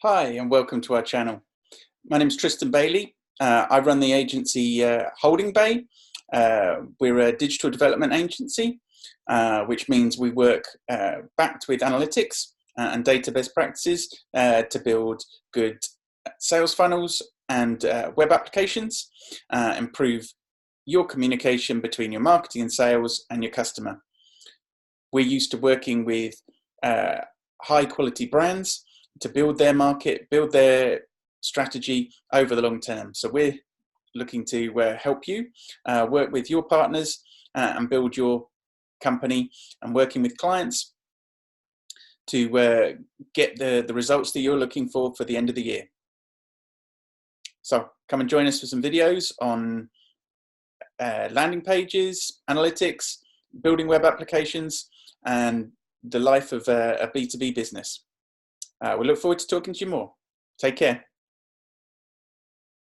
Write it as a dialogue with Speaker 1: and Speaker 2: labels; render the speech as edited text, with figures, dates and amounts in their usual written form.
Speaker 1: Hi and welcome to our channel. My name is Tristan Bailey. I run the agency Holdingbay. We're a digital development agency, which means we work backed with analytics and data best practices to build good sales funnels and web applications, improve your communication between your marketing and sales and your customer. We're used to working with high quality brands to build their market, build their strategy over the long term. So we're looking to help you work with your partners and build your company, and working with clients to get the results that you're looking for the end of the year. So come and join us for some videos on landing pages, analytics, building web applications, and the life of a B2B business. We look forward to talking to you more. Take care.